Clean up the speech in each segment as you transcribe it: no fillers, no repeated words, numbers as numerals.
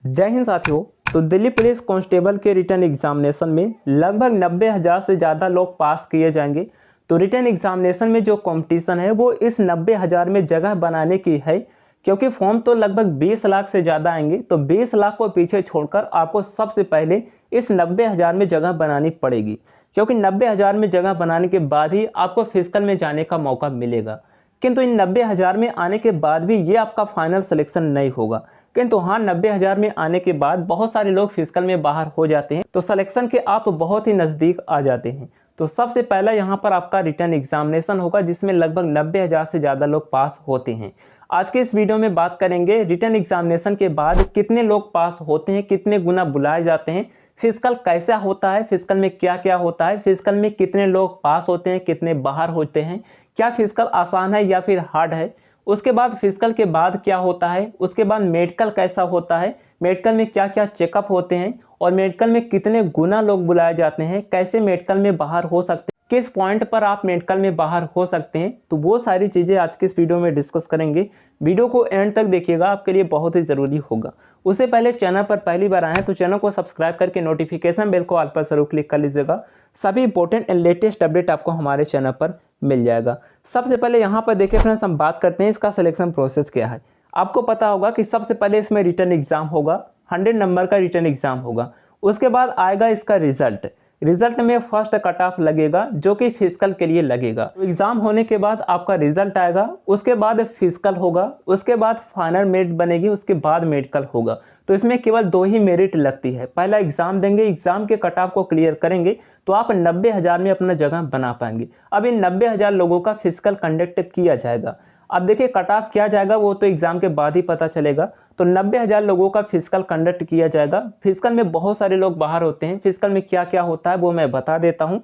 जय हिंद साथियों। तो दिल्ली पुलिस कांस्टेबल के रिटर्न एग्जामिनेशन में लगभग 90,000 से ज़्यादा लोग पास किए जाएंगे। तो रिटर्न एग्जामिनेशन में जो कंपटीशन है वो इस 90,000 में जगह बनाने की है, क्योंकि फॉर्म तो लगभग 20 लाख से ज़्यादा आएंगे। तो 20 लाख को पीछे छोड़कर आपको सबसे पहले इस 90,000 में जगह बनानी पड़ेगी, क्योंकि 90,000 में जगह बनाने के बाद ही आपको फिजिकल में जाने का मौका मिलेगा। किंतु इन 90,000 में आने के बाद भी ये आपका फाइनल सिलेक्शन नहीं होगा। किंतु हाँ, 90,000 में आने के बाद बहुत सारे लोग फिजिकल में बाहर हो जाते हैं, तो सिलेक्शन के आप बहुत ही नज़दीक आ जाते हैं। तो सबसे पहला यहाँ पर आपका रिटर्न एग्जामिनेशन होगा, जिसमें लगभग 90,000 से ज़्यादा लोग पास होते हैं। आज के इस वीडियो में बात करेंगे रिटर्न एग्जामिनेशन के बाद कितने लोग पास होते हैं, कितने गुना बुलाए जाते हैं, फिजिकल कैसा होता है, फिजिकल में क्या क्या होता है, फिजिकल में कितने लोग पास होते हैं, कितने बाहर होते हैं, क्या फिजिकल आसान है या फिर हार्ड है, उसके बाद फिजिकल के बाद क्या होता है, उसके बाद मेडिकल कैसा होता है, मेडिकल में क्या क्या चेकअप होते हैं, और मेडिकल में कितने गुना लोग बुलाए जाते हैं, कैसे मेडिकल में बाहर हो सकते हैं, किस पॉइंट पर आप मेडिकल में बाहर हो सकते हैं। तो वो सारी चीज़ें आज के इस वीडियो में डिस्कस करेंगे। वीडियो को एंड तक देखिएगा, आपके लिए बहुत ही ज़रूरी होगा। उससे पहले चैनल पर पहली बार आए हैं तो चैनल को सब्सक्राइब करके नोटिफिकेशन बेल को ऑल पर जरूर क्लिक कर लीजिएगा। सभी इंपॉर्टेंट एंड लेटेस्ट अपडेट आपको हमारे चैनल पर मिल जाएगा। सबसे पहले यहाँ पर देखिए फ्रेंड्स, हम बात करते हैं इसका सिलेक्शन प्रोसेस क्या है। आपको पता होगा कि सबसे पहले इसमें रिटर्न एग्जाम होगा, 100 नंबर का रिटर्न एग्जाम होगा। उसके बाद आएगा इसका रिजल्ट। रिजल्ट में फर्स्ट कट ऑफ लगेगा, जो कि फिजिकल के लिए लगेगा। तो एग्जाम होने के बाद आपका रिजल्ट आएगा, उसके बाद फिजिकल होगा, उसके बाद फाइनल मेरिट बनेगी, उसके बाद मेडिकल होगा। तो इसमें केवल 2 ही मेरिट लगती है। पहला एग्जाम देंगे, एग्जाम के कट ऑफ को क्लियर करेंगे तो आप 90,000 में अपना जगह बना पाएंगे। अब इन 90,000 लोगों का फिजिकल कंडक्ट किया जाएगा। अब देखिए कट ऑफ क्या जाएगा वो तो एग्जाम के बाद ही पता चलेगा। तो 90,000 लोगों का फिजिकल कंडक्ट किया जाएगा। फिजिकल में बहुत सारे लोग बाहर होते हैं। फिजिकल में क्या क्या होता है वो मैं बता देता हूं।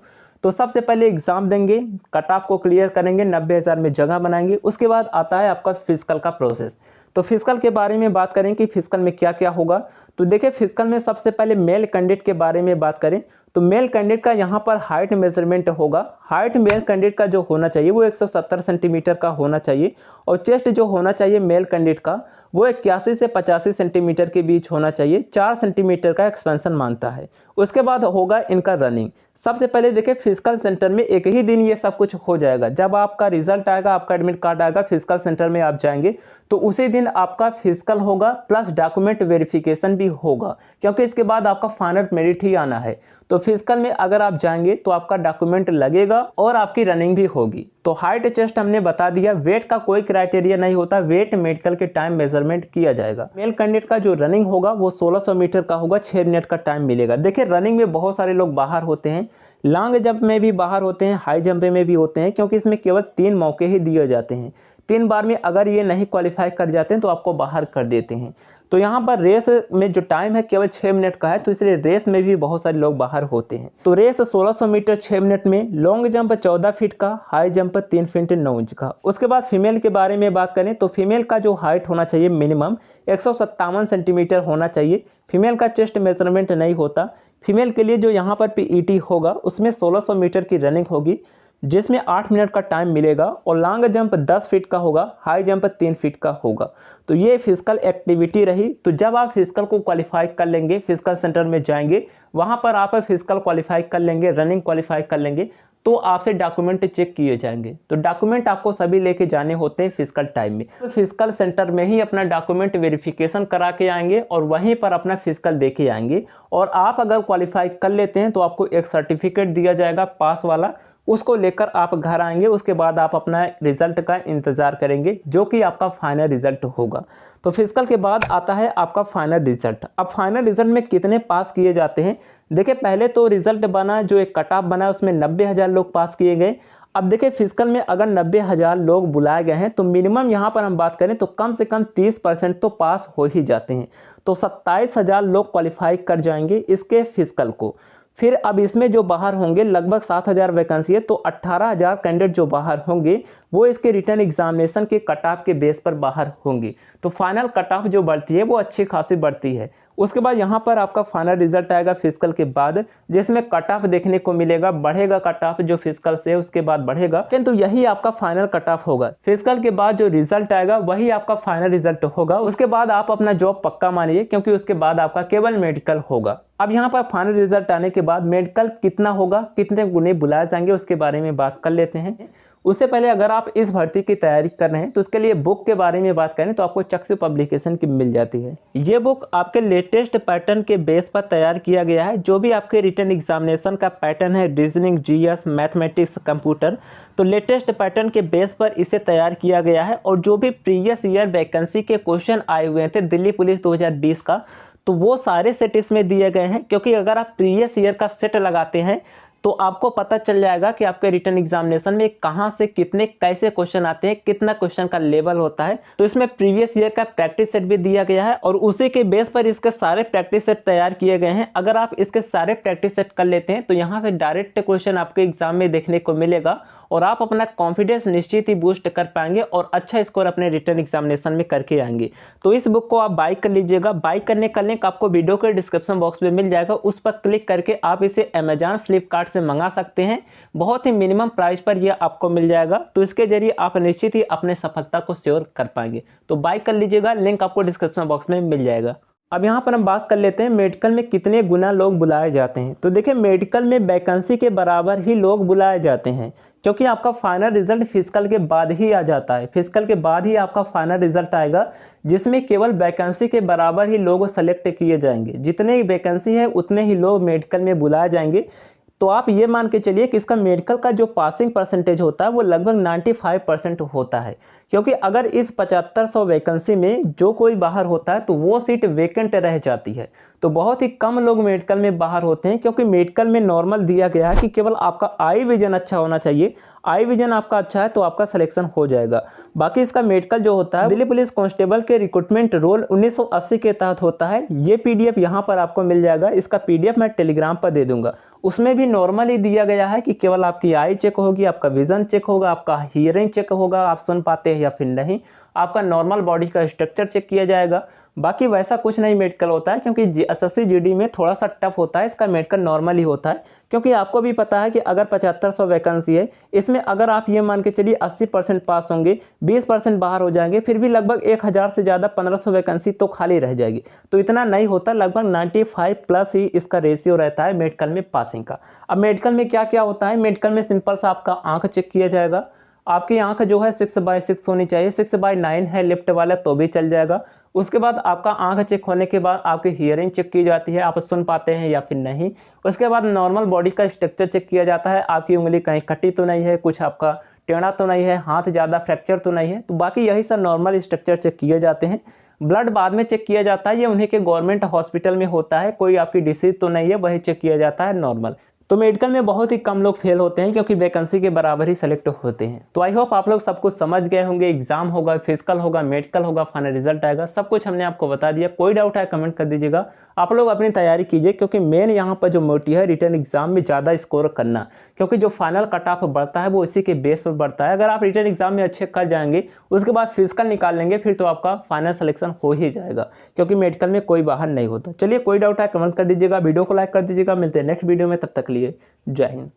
तो सबसे पहले एग्जाम देंगे, कट ऑफ को क्लियर करेंगे, 90,000 में जगह बनाएंगे। उसके बाद आता है आपका फिजिकल का प्रोसेस। तो फिजिकल के बारे में बात करें कि फिजिकल में क्या क्या होगा। तो देखिए फिजिकल में सबसे पहले मेल कैंडिडेट के बारे में बात करें तो मेल कैंडिडेट का यहाँ पर हाइट मेजरमेंट होगा। हाइट मेल कैंडिडेट का जो होना चाहिए वो 170 सेंटीमीटर का होना चाहिए, और चेस्ट जो होना चाहिए मेल कैंडिडेट का वो 81 से 85 सेंटीमीटर के बीच होना चाहिए। 4 सेंटीमीटर का एक्सपेंशन मानता है। उसके बाद होगा इनका रनिंग। सबसे पहले देखिए फिजिकल सेंटर में एक ही दिन ये सब कुछ हो जाएगा। जब आपका रिजल्ट आएगा, आपका एडमिट कार्ड आएगा, फिजिकल सेंटर में आप जाएंगे तो उसी दिन आपका फिजिकल होगा प्लस डॉक्यूमेंट वेरिफिकेशन भी होगा, क्योंकि इसके बाद आपका फाइनल मेरिट ही आना है। तो फिजिकल में अगर आप जाएंगे तो आपका डॉक्यूमेंट लगेगा और आपकी रनिंग भी होगी। तो हाइट चेस्ट हमने बता दिया, वेट का कोई क्राइटेरिया नहीं होता, वेट मेडिकल के टाइम मेजरमेंट किया जाएगा। मेल कैंडिडेट का जो रनिंग होगा वो 1600 मीटर का होगा, 6 मिनट का टाइम मिलेगा। देखिए रनिंग में बहुत सारे लोग बाहर होते हैं, लॉन्ग जंप में भी बाहर होते हैं, हाई जंप में भी होते हैं, क्योंकि इसमें केवल 3 मौके ही दिए जाते हैं। 3 बार में अगर ये नहीं क्वालिफाई कर जाते हैं तो आपको बाहर कर देते हैं। तो यहाँ पर रेस में जो टाइम है केवल 6 मिनट का है, तो इसलिए रेस में भी बहुत सारे लोग बाहर होते हैं। तो रेस 1600 मीटर 6 मिनट में, लॉन्ग जंप 14 फीट का, हाई जंप 3 फीट 9 इंच का। उसके बाद फीमेल के बारे में बात करें तो फीमेल का जो हाइट होना चाहिए मिनिमम 157 सेंटीमीटर होना चाहिए। फीमेल का चेस्ट मेजरमेंट नहीं होता। फीमेल के लिए जो यहाँ पर पीईटी होगा उसमें 1600 मीटर की रनिंग होगी, जिसमें 8 मिनट का टाइम मिलेगा, और लॉन्ग जंप 10 फीट का होगा, हाई जंप 3 फीट का होगा। तो ये फिजिकल एक्टिविटी रही। तो जब आप फिजिकल को क्वालिफाई कर लेंगे, फिजिकल सेंटर में जाएंगे, वहाँ पर आप फिजिकल क्वालिफाई कर लेंगे, रनिंग क्वालिफाई कर लेंगे, तो आपसे डॉक्यूमेंट चेक किए जाएंगे। तो डॉक्यूमेंट आपको सभी लेके जाने होते हैं फिजिकल टाइम में। तो फिजिकल सेंटर में ही अपना डॉक्यूमेंट वेरिफिकेशन करा के आएंगे और वहीं पर अपना फिजिकल दे के आएंगे। और आप अगर क्वालिफाई कर लेते हैं तो आपको एक सर्टिफिकेट दिया जाएगा पास वाला, उसको लेकर आप घर आएंगे। उसके बाद आप अपना रिजल्ट का इंतज़ार करेंगे, जो कि आपका फाइनल रिजल्ट होगा। तो फिजिकल के बाद आता है आपका फाइनल रिजल्ट। अब फाइनल रिजल्ट में कितने पास किए जाते हैं, देखिए पहले तो रिजल्ट बना, जो एक कट ऑफ बना उसमें 90,000 लोग पास किए गए। अब देखिए फिजिकल में अगर 90,000 लोग बुलाए गए हैं तो मिनिमम यहाँ पर हम बात करें तो कम से कम 30% तो पास हो ही जाते हैं। तो 27,000 लोग क्वालिफाई कर जाएंगे इसके फिजिकल को। फिर अब इसमें जो बाहर होंगे लगभग 7,000 वैकेंसी है, तो 18,000 कैंडिडेट जो बाहर होंगे वो इसके रिटर्न एग्जामिनेशन के कट ऑफ के बेस पर बाहर होंगी। तो फाइनल कट ऑफ जो बढ़ती है वो अच्छी खासी बढ़ती है। उसके बाद यहाँ पर आपका फाइनल रिजल्ट आएगा फिजिकल के बाद, जिसमें कट ऑफ देखने को मिलेगा, बढ़ेगा कट ऑफ जो फिजिकल से उसके बाद बढ़ेगा, किंतु यही आपका फाइनल कट ऑफ होगा। फिजिकल के बाद जो रिजल्ट आएगा वही आपका फाइनल रिजल्ट होगा। उसके बाद आप अपना जॉब पक्का मानिए, क्योंकि उसके बाद आपका केवल मेडिकल होगा। अब यहाँ पर फाइनल रिजल्ट आने के बाद मेडिकल कितना होगा, कितने गुने बुलाए जाएंगे, उसके बारे में बात कर लेते हैं। उससे पहले अगर आप इस भर्ती की तैयारी कर रहे हैं तो उसके लिए बुक के बारे में बात करें तो आपको चक्षु पब्लिकेशन की मिल जाती है। ये बुक आपके लेटेस्ट पैटर्न के बेस पर तैयार किया गया है। जो भी आपके रिटन एग्जामिनेशन का पैटर्न है, रीजनिंग, जीएस, मैथमेटिक्स, कंप्यूटर, तो लेटेस्ट पैटर्न के बेस पर इसे तैयार किया गया है। और जो भी प्रीवियस ईयर वैकेंसी के क्वेश्चन आए हुए थे दिल्ली पुलिस 2020 का, तो वो सारे सेट इसमें दिए गए हैं। क्योंकि अगर आप प्रीवियस ईयर का सेट लगाते हैं तो आपको पता चल जाएगा कि आपके रिटन एग्जामिनेशन में कहां से कितने कैसे क्वेश्चन आते हैं, कितना क्वेश्चन का लेवल होता है। तो इसमें प्रीवियस ईयर का प्रैक्टिस सेट भी दिया गया है और उसी के बेस पर इसके सारे प्रैक्टिस सेट तैयार किए गए हैं। अगर आप इसके सारे प्रैक्टिस सेट कर लेते हैं तो यहाँ से डायरेक्ट क्वेश्चन आपके एग्जाम में देखने को मिलेगा और आप अपना कॉन्फिडेंस निश्चित ही बूस्ट कर पाएंगे और अच्छा स्कोर अपने रिटन एग्जामिनेशन में करके आएंगे। तो इस बुक को आप बाय कर लीजिएगा। बाय करने का लिंक आपको वीडियो के डिस्क्रिप्शन बॉक्स में मिल जाएगा, उस पर क्लिक करके आप इसे अमेजॉन, फ्लिपकार्ट से मंगा सकते हैं। बहुत ही मिनिमम प्राइस पर यह आपको मिल जाएगा। तो इसके जरिए आप निश्चित ही अपने सफलता को श्योर कर पाएंगे। तो बाय कर लीजिएगा, लिंक आपको डिस्क्रिप्शन बॉक्स में मिल जाएगा। अब यहाँ पर हम बात कर लेते हैं मेडिकल में कितने गुना लोग बुलाए जाते हैं। तो देखिए, मेडिकल में वैकेंसी के बराबर ही लोग बुलाए जाते हैं, क्योंकि आपका फाइनल रिजल्ट फिजिकल के बाद ही आ जाता है। फिजिकल के बाद ही आपका फाइनल रिजल्ट आएगा, जिसमें केवल वैकेंसी के बराबर ही लोग सेलेक्ट किए जाएंगे। जितने वैकेंसी है उतने ही लोग मेडिकल में बुलाए जाएंगे। तो आप ये मान के चलिए कि इसका मेडिकल का जो पासिंग परसेंटेज होता है वो लगभग 95% होता है। क्योंकि अगर इस 7500 वैकेंसी में जो कोई बाहर होता है तो वो सीट वेकेंट रह जाती है। तो बहुत ही कम लोग मेडिकल में बाहर होते हैं, क्योंकि मेडिकल में नॉर्मल दिया गया है कि केवल आपका आई विजन अच्छा होना चाहिए। आई विजन आपका अच्छा है तो आपका सिलेक्शन हो जाएगा। बाकी इसका मेडिकल जो होता है दिल्ली पुलिस कांस्टेबल के रिक्रूटमेंट रोल 1980 के तहत होता है। ये पीडीएफ यहाँ पर आपको मिल जाएगा। इसका पीडीएफ मैं टेलीग्राम पर दे दूंगा। उसमें भी नॉर्मली दिया गया है कि केवल आपकी आई चेक होगी, आपका विजन चेक होगा, आपका हियरिंग चेक होगा, आप सुन पाते हैं या फिर नहीं, आपका नॉर्मल बॉडी का स्ट्रक्चर चेक किया जाएगा। बाकी वैसा कुछ नहीं मेडिकल होता है, क्योंकि एसएससी जीडी में थोड़ा सा टफ होता है। इसका मेडिकल नॉर्मल ही होता है, क्योंकि आपको भी पता है कि अगर 7500 वैकेंसी है, इसमें अगर आप ये मान के चलिए 80% पास होंगे, 20% बाहर हो जाएंगे, फिर भी लगभग 1000 से ज़्यादा 1500 वैकेंसी तो खाली रह जाएगी। तो इतना नहीं होता, लगभग 95+ ही इसका रेशियो रहता है मेडिकल में पासिंग का। अब मेडिकल में क्या क्या होता है? मेडिकल में सिंपल सा आपका आँख चेक किया जाएगा। आपकी आंख जो है 6/6 होनी चाहिए। 6/9 है लेफ्ट वाला तो भी चल जाएगा। उसके बाद आपका आंख चेक होने के बाद आपकी हियरिंग चेक की जाती है, आप सुन पाते हैं या फिर नहीं। उसके बाद नॉर्मल बॉडी का स्ट्रक्चर चेक किया जाता है, आपकी उंगली कहीं कटी तो नहीं है, कुछ आपका टेढ़ा तो नहीं है, हाथ ज़्यादा फ्रैक्चर तो नहीं है। तो बाकी यही सब नॉर्मल स्ट्रक्चर चेक किए जाते हैं। ब्लड बाद में चेक किया जाता है, ये उन्हीं के गवर्नमेंट हॉस्पिटल में होता है। कोई आपकी डिसीज तो नहीं है, वही चेक किया जाता है नॉर्मल। तो मेडिकल में बहुत ही कम लोग फेल होते हैं, क्योंकि वैकेंसी के बराबर ही सेलेक्ट होते हैं। तो आई होप आप लोग सब कुछ समझ गए होंगे। एग्जाम होगा, फिजिकल होगा, मेडिकल होगा, फाइनल रिजल्ट आएगा, सब कुछ हमने आपको बता दिया। कोई डाउट है कमेंट कर दीजिएगा। आप लोग अपनी तैयारी कीजिए, क्योंकि मेन यहाँ पर जो मोटिव है रिटर्न एग्जाम में ज़्यादा स्कोर करना, क्योंकि जो फाइनल कट ऑफ बढ़ता है वो इसी के बेस पर बढ़ता है। अगर आप रिटर्न एग्जाम में अच्छे कर जाएंगे, उसके बाद फिजिकल निकाल लेंगे, फिर तो आपका फाइनल सिलेक्शन हो ही जाएगा, क्योंकि मेडिकल में कोई बाहर नहीं होता। चलिए, कोई डाउट है कमेंट कर दीजिएगा, वीडियो को लाइक कर दीजिएगा। मिलते हैं नेक्स्ट वीडियो में, तब तक लिए जय हिंद।